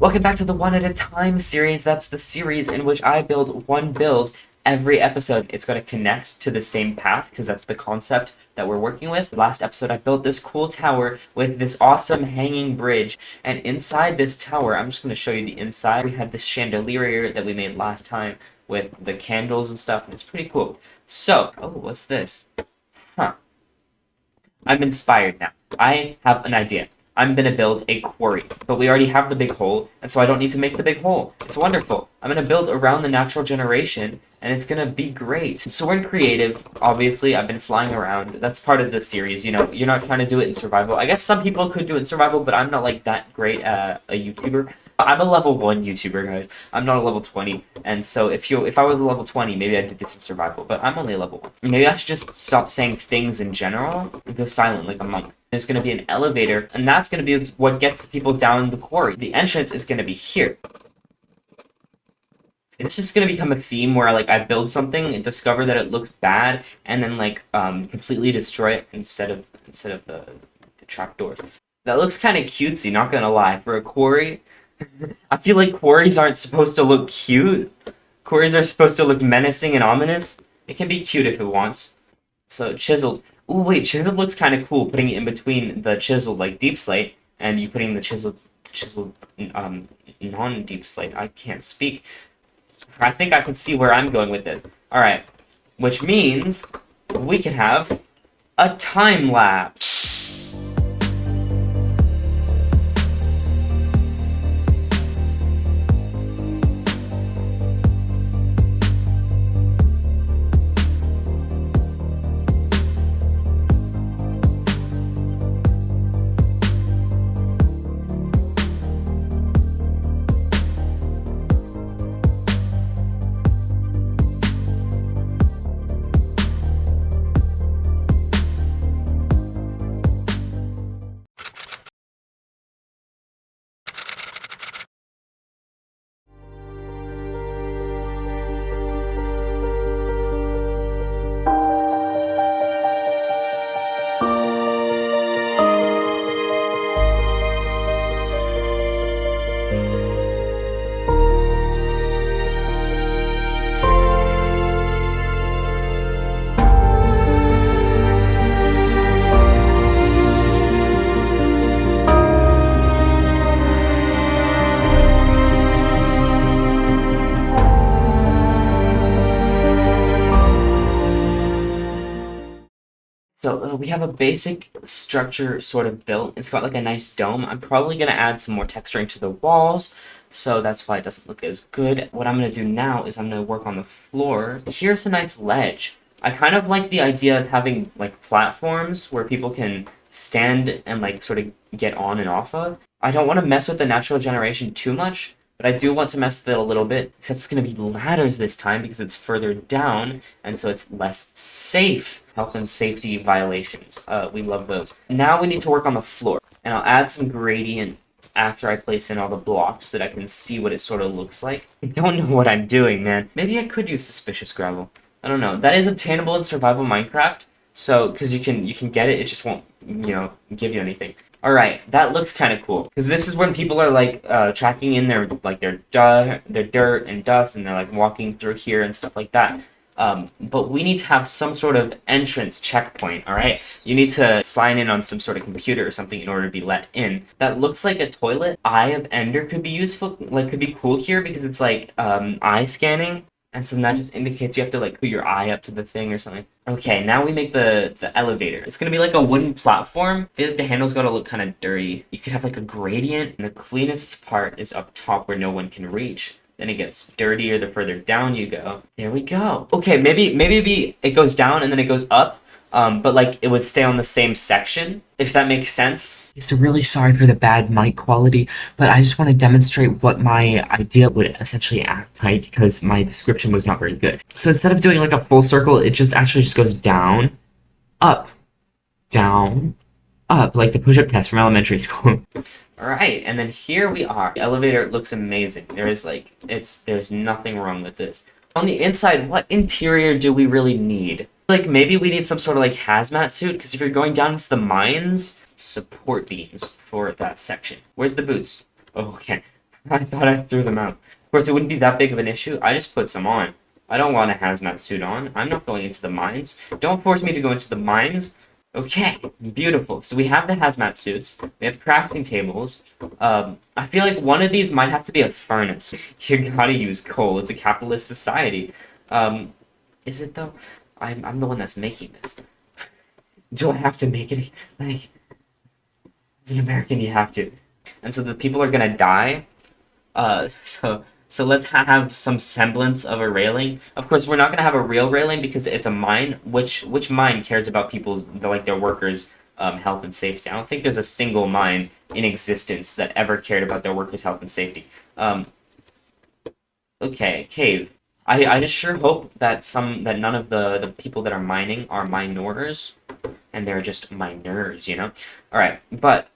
Welcome back to the One at a Time series. That's the series in which I build one build every episode. It's going to connect to the same path because that's the concept that we're working with. Last episode, I built this cool tower with this awesome hanging bridge. And inside this tower, I'm just going to show you the inside. We had this chandelier that we made last time with the candles and stuff, and it's pretty cool. So, oh, what's this? Huh. I'm inspired now. I have an idea. I'm gonna build a quarry, but we already have the big hole, and so I don't need to make the big hole. It's wonderful. I'm gonna build around the natural generation, and it's gonna be great. So we're in creative. Obviously, I've been flying around. That's part of the series. You know, you're not trying to do it in survival. I guess some people could do it in survival, but I'm not like that great a YouTuber. I'm a level 1 YouTuber, guys. I'm not a level 20, and so if I was a level 20, maybe I'd do this in survival, but I'm only a level 1. Maybe I should just stop saying things in general and go silent like a monk. There's going to be an elevator, and that's going to be what gets the people down the quarry. The entrance is going to be here. It's just going to become a theme where like I build something and discover that it looks bad, and then like completely destroy it instead of the trapdoors. That looks kind of cutesy, not gonna lie. For a quarry, I feel like quarries aren't supposed to look cute. Quarries are supposed to look menacing and ominous. It can be cute if it wants. So chiseled. Ooh, wait, chiseled looks kind of cool. Putting it in between the chiseled like deep slate, and you putting the chiseled non-deep slate. I can't speak. I think I can see where I'm going with this. All right, which means we can have a time lapse. So we have a basic structure sort of built. It's got like a nice dome. I'm probably going to add some more texturing to the walls, so that's why it doesn't look as good. What I'm going to do now is I'm going to work on the floor. Here's a nice ledge. I kind of like the idea of having like platforms where people can stand and like sort of get on and off of. I don't want to mess with the natural generation too much, but I do want to mess with it a little bit, except it's going to be ladders this time because it's further down, and so it's less safe. Health and safety violations. We love those. Now we need to work on the floor, and I'll add some gradient after I place in all the blocks so that I can see what it sort of looks like. I don't know what I'm doing, man. Maybe I could use suspicious gravel. I don't know. That is obtainable in survival Minecraft, so because you can get it, it just won't give you anything. All right, that looks kind of cool because this is when people are like tracking in their dirt and dust, and they're like walking through here and stuff like that. But we need to have some sort of entrance checkpoint, all right? You need to sign in on some sort of computer or something in order to be let in. That looks like a toilet. Eye of Ender could be useful, like could be cool here because it's like eye scanning. And so that just indicates you have to like put your eye up to the thing or something. Okay, now we make the elevator. It's gonna be like a wooden platform. I feel like the handle's gotta look kind of dirty. You could have like a gradient, and the cleanest part is up top where no one can reach. Then it gets dirtier the further down you go. There we go. Okay, maybe it goes down and then it goes up. But like it would stay on the same section, if that makes sense. So really sorry for the bad mic quality, but I just want to demonstrate what my idea would essentially act like because my description was not very good. So instead of doing like a full circle, it just actually just goes down, up, like the push-up test from elementary school. All right, and then here we are. The elevator looks amazing. There's nothing wrong with this. On the inside, what interior do we really need? Like maybe we need some sort of like hazmat suit because if you're going down into the mines, support beams for that section. Where's the boots? Oh, okay. I thought I threw them out. Of course, it wouldn't be that big of an issue. I just put some on. I don't want a hazmat suit on. I'm not going into the mines. Don't force me to go into the mines. Okay, beautiful. So we have the hazmat suits. We have crafting tables. I feel like one of these might have to be a furnace. You gotta use coal. It's a capitalist society. Is it though? I'm the one that's making this. Do I have to make it? Like, as an American, you have to. And so the people are gonna die. So let's have some semblance of a railing. Of course, we're not gonna have a real railing because it's a mine. Which mine cares about people's like their workers' health and safety? I don't think there's a single mine in existence that ever cared about their workers' health and safety. Okay, cave. I just sure hope that none of the people that are mining are minors and they're just minors, you know? Alright, but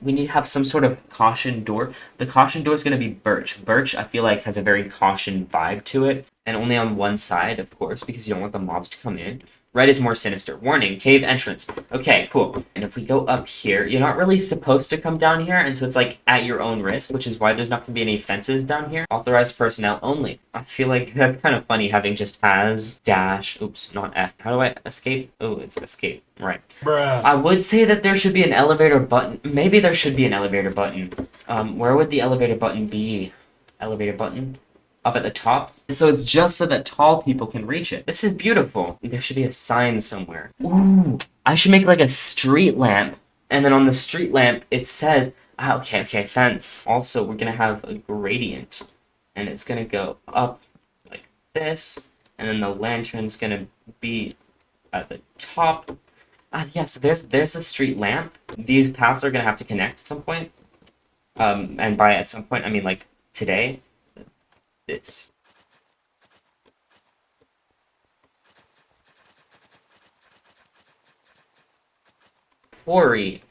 we need to have some sort of caution door. The caution door is going to be birch. Birch, I feel like, has a very caution vibe to it, and only on one side, of course, because you don't want the mobs to come in. Red is more sinister. Warning, cave entrance. Okay, cool. And if we go up here, you're not really supposed to come down here, and so it's like at your own risk, which is why there's not going to be any fences down here. Authorized personnel only. I feel like that's kind of funny having just has dash, oops, not F. How do I escape? Oh, it's escape. Right. Bruh. I would say that there should be an elevator button. Maybe there should be an elevator button. Where would the elevator button be? Elevator button? Up at the top. So it's just so that tall people can reach it. This is beautiful. There should be a sign somewhere. Ooh, I should make like a street lamp. And then on the street lamp, it says, okay, fence. Also, we're gonna have a gradient. And it's gonna go up like this. And then the lantern's gonna be at the top. Yeah, so there's the street lamp. These paths are gonna have to connect at some point. And by at some point, I mean like today. This. Quarry.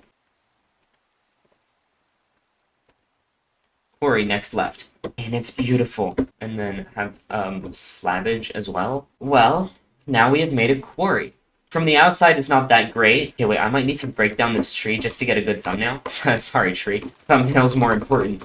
Quarry next left. And it's beautiful. And then have slabbage as well. Well, now we have made a quarry. From the outside, it's not that great. Okay, wait, I might need to break down this tree just to get a good thumbnail. Sorry, tree. Thumbnail's more important.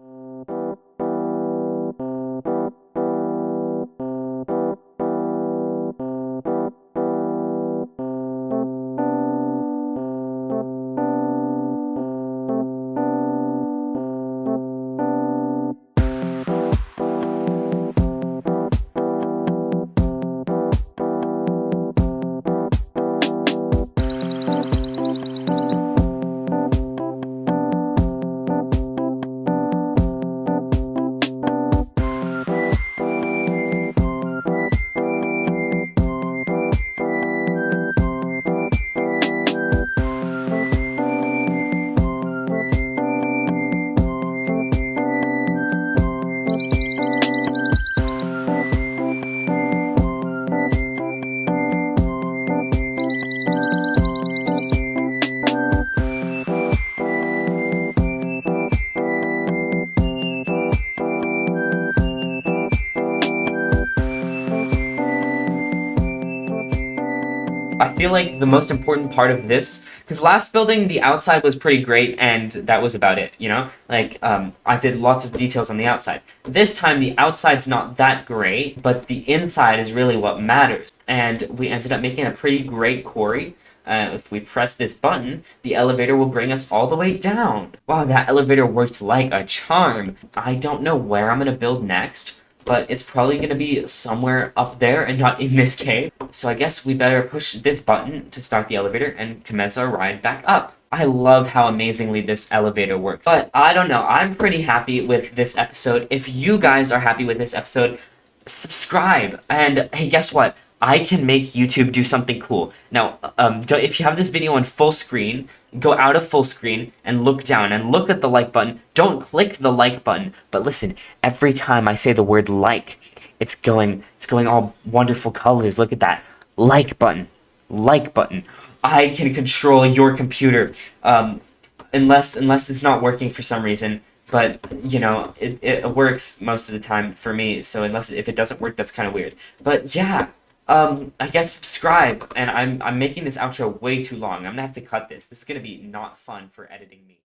I feel like the most important part of this, because last building, the outside was pretty great, and that was about it, you know? Like, I did lots of details on the outside. This time, the outside's not that great, but the inside is really what matters. And we ended up making a pretty great quarry. If we press this button, the elevator will bring us all the way down. Wow, that elevator worked like a charm. I don't know where I'm going to build next, but it's probably going to be somewhere up there and not in this cave. So I guess we better push this button to start the elevator and commence our ride back up. I love how amazingly this elevator works. But I don't know, I'm pretty happy with this episode. If you guys are happy with this episode, subscribe. And hey, guess what? I can make YouTube do something cool. Now, if you have this video on full screen, go out of full screen and look down and look at the like button. Don't click the like button, but listen, every time I say the word like, it's going all wonderful colors. Look at that. Like button. Like button. I can control your computer. Unless it's not working for some reason. But, you know, it works most of the time for me, so if it doesn't work, that's kind of weird. But yeah, I guess subscribe, and I'm making this outro way too long. I'm gonna have to cut this. This is gonna be not fun for editing me.